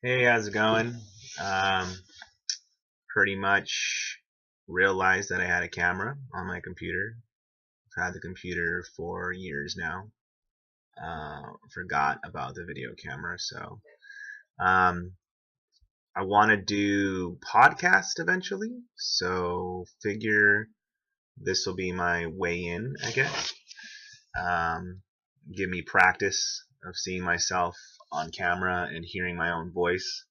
Hey, how's it going? Um, Pretty much realized that I had a camera on my computer. I've had the computer for years now. Forgot about the video camera, so um, I want to do podcast eventually. So figure this will be my way in, I guess. Um, Give me practice of seeing myself on camera and hearing my own voice.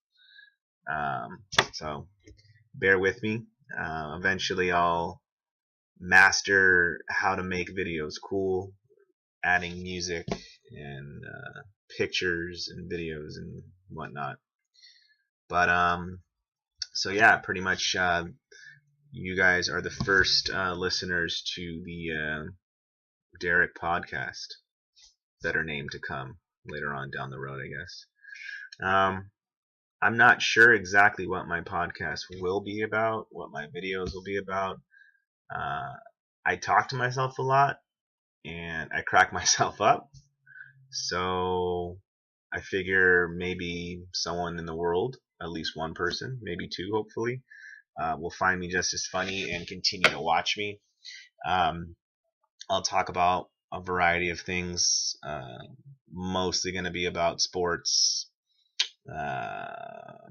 So bear with me. Eventually, I'll master how to make videos cool, adding music and pictures and videos and whatnot. But so yeah, pretty much you guys are the first listeners to the Derek podcast. Better name to come later on down the road, I guess. Um, I'm not sure exactly what my podcast will be about, what my videos will be about. Uh, I talk to myself a lot and I crack myself up. So I figure maybe someone in the world, at least one person, maybe two, hopefully, will find me just as funny and continue to watch me. Um, I'll talk about a variety of things, mostly going to be about sports, uh,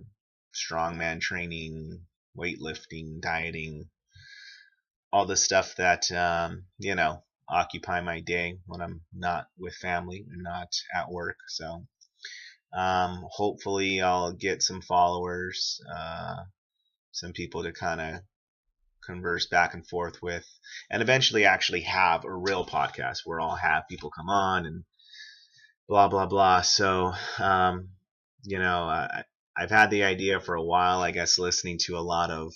strongman training, weightlifting, dieting, all the stuff that occupy my day when I'm not with family and not at work. So hopefully I'll get some followers, some people to kind of converse back and forth with, and eventually actually have a real podcast where I'll have people come on and blah blah blah. So you know, I've had the idea for a while, I guess, listening to a lot of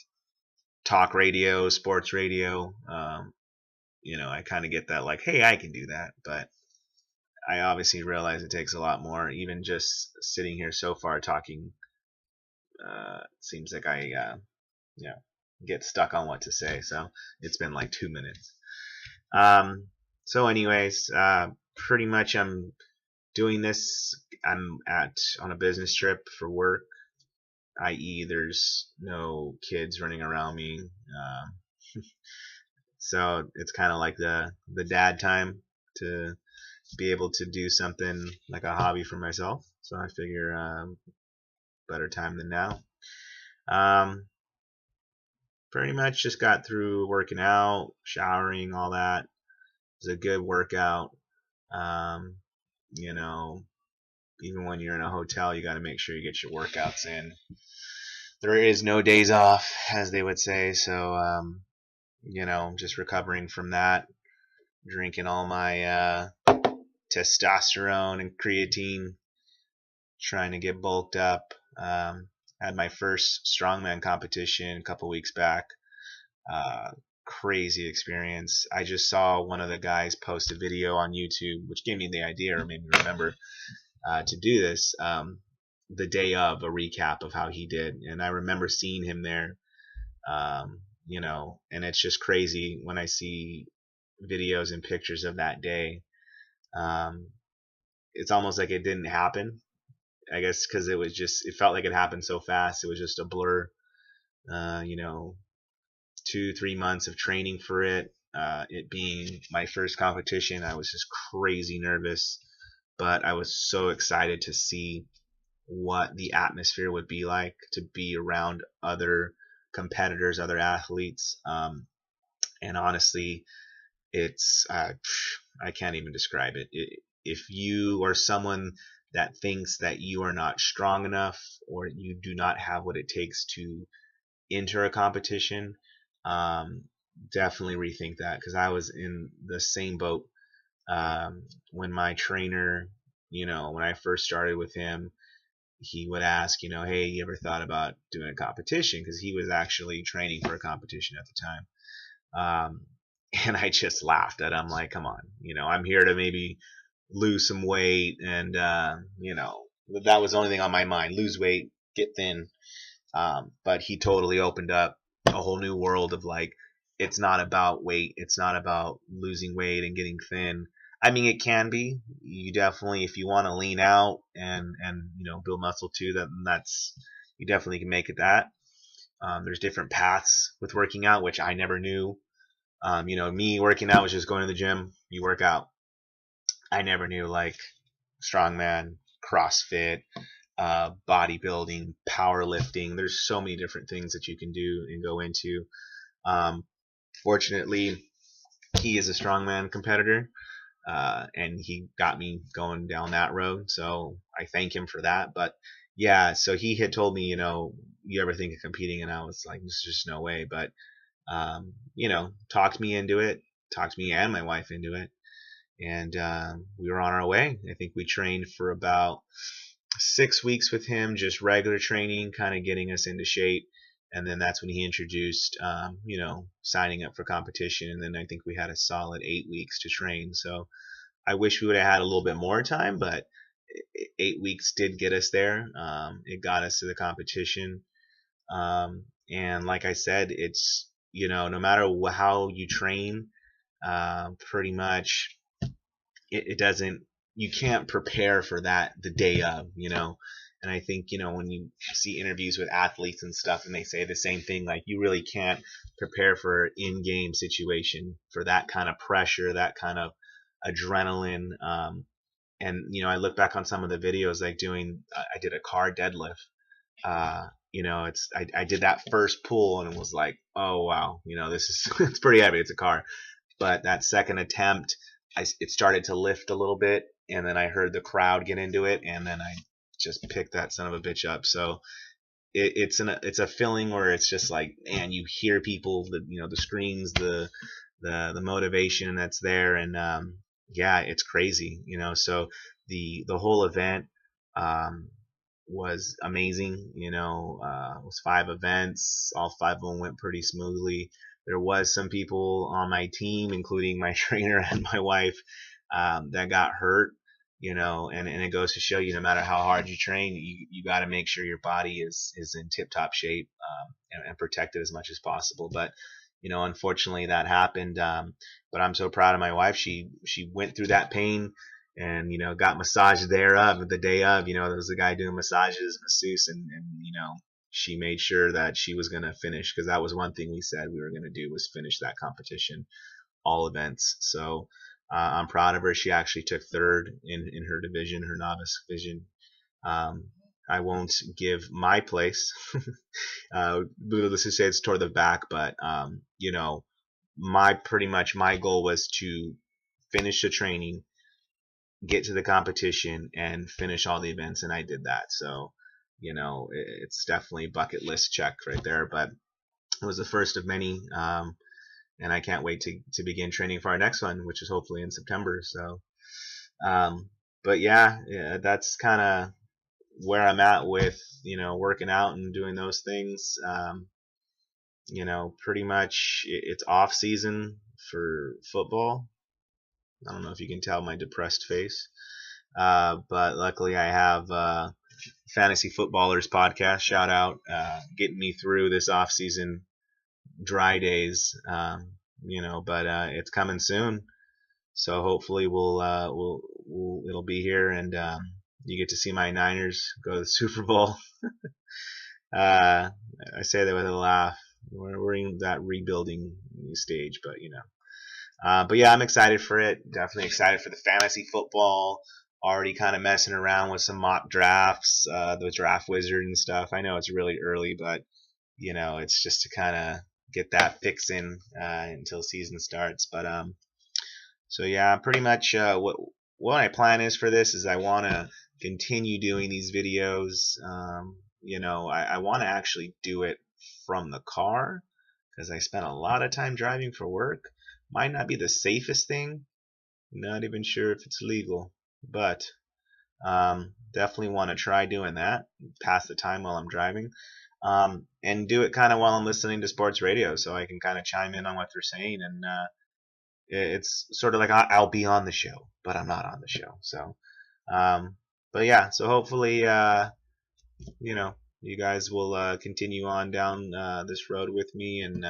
talk radio, sports radio. I kind of get that, like, hey, I can do that, but I obviously realize it takes a lot more. Even just sitting here so far talking, seems like I, you know, get stuck on what to say. So it's been like 2 minutes. So, anyways, pretty much I'm doing this. I'm on a business trip for work, i.e., there's no kids running around me. So it's kind of like the dad time to be able to do something like a hobby for myself. So I figure better time than now. Um, Pretty much just got through working out, showering, all that. It was a good workout. Um, you know, Even when you're in a hotel, you got to make sure you get your workouts in. There is no days off, as they would say. So, just recovering from that, drinking all my testosterone and creatine, trying to get bulked up. Had my first strongman competition a couple weeks back. Uh, Crazy experience. I just saw one of the guys post a video on YouTube, which gave me the idea or made me remember to do this the day of a recap of how he did. And I remember seeing him there, and it's just crazy when I see videos and pictures of that day. Um, it's almost like it didn't happen. I guess because it felt like it happened so fast. It was just a blur. Uh, you know, 2-3 months of training for it. It being my first competition, I was just crazy nervous, but I was so excited to see what the atmosphere would be like to be around other competitors, other athletes. And honestly, it's I can't even describe it. If you are someone that thinks that you are not strong enough or you do not have what it takes to enter a competition, um, definitely rethink that, because I was in the same boat when my trainer, when I first started with him, he would ask, hey, you ever thought about doing a competition? Because he was actually training for a competition at the time. And I just laughed at him, like, come on, I'm here to maybe lose some weight. And, that was the only thing on my mind: lose weight, get thin. But he totally opened up a whole new world of, like, it's not about weight. It's not about losing weight and getting thin. I mean, it can be. You definitely, if you want to lean out and build muscle too, that's you definitely can make it that. There's different paths with working out, which I never knew. Me working out was just going to the gym. You work out. I never knew like strongman, CrossFit, bodybuilding, powerlifting. There's so many different things that you can do and go into. Um, Fortunately, he is a strongman competitor, and he got me going down that road. So I thank him for that. But yeah, so he had told me, you ever think of competing? And I was like, there's just no way. But talked me into it, talked me and my wife into it, and we were on our way. I think we trained for about 6 weeks with him, just regular training, kind of getting us into shape. And then that's when he introduced, signing up for competition. And then I think we had a solid 8 weeks to train. So I wish we would have had a little bit more time, but 8 weeks did get us there. It got us to the competition. And like I said, it's, no matter how you train, pretty much it doesn't, you can't prepare for that the day of, and I think, when you see interviews with athletes and stuff and they say the same thing, like you really can't prepare for in-game situation, for that kind of pressure, that kind of adrenaline. And I look back on some of the videos, like I did a car deadlift. I did that first pull and it was like, oh wow, this is it's pretty heavy, it's a car. But that second attempt, it started to lift a little bit, and then I heard the crowd get into it, and then I just picked that son of a bitch up. So it's a feeling where it's just like, man, you hear people, the screams, the motivation that's there, and yeah, it's crazy, So the whole event was amazing. It was 5 events. All 5 of them went pretty smoothly. There was some people on my team, including my trainer and my wife, that got hurt. And it goes to show you, no matter how hard you train, you got to make sure your body is in tip top shape, and protected as much as possible. But unfortunately, that happened. But I'm so proud of my wife. She went through that pain and got massaged thereof the day of. There was a guy doing massages, masseuse, and she made sure that she was going to finish, because that was one thing we said we were going to do, was finish that competition, all events. So I'm proud of her. She actually took third in her division, her novice division. I won't give my place. Let's just say it's toward the back, but pretty much my goal was to finish the training, get to the competition, and finish all the events, and I did that. So it's definitely bucket list check right there. But it was the first of many, and I can't wait to begin training for our next one, which is hopefully in September. So but yeah, that's kind of where I'm at with working out and doing those things. Pretty much it's off season for football. I don't know if you can tell my depressed face, but luckily I have Fantasy Footballers podcast, shout out, getting me through this off season dry days. But it's coming soon, so hopefully it'll be here, and you get to see my Niners go to the Super Bowl. I say that with a laugh. We're in that rebuilding stage, but but yeah, I'm excited for it. Definitely excited for the fantasy football. Already kind of messing around with some mock drafts, the draft wizard and stuff. I know it's really early, but it's just to kind of get that fix in until season starts. But so yeah, pretty much what my plan is for this is I want to continue doing these videos. I want to actually do it from the car, because I spent a lot of time driving for work. Might not be the safest thing. Not even sure if it's legal, but definitely want to try doing that. Pass the time while I'm driving, and do it kind of while I'm listening to sports radio, so I can kind of chime in on what they're saying. And it's sort of like I'll be on the show, but I'm not on the show. So, but yeah, so hopefully, you guys will continue on down this road with me, and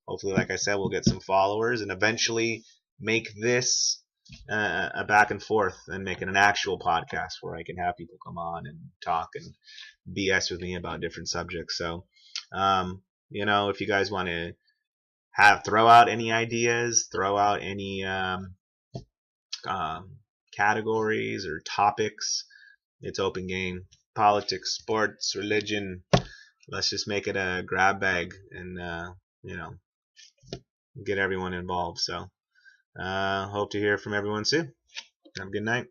hopefully, like I said, we'll get some followers and eventually make this a back and forth and make it an actual podcast where I can have people come on and talk and BS with me about different subjects. So, if you guys want to throw out any ideas, throw out any um, categories or topics, it's open game. Politics, sports, religion. Let's just make it a grab bag and get everyone involved. So, hope to hear from everyone soon. Have a good night.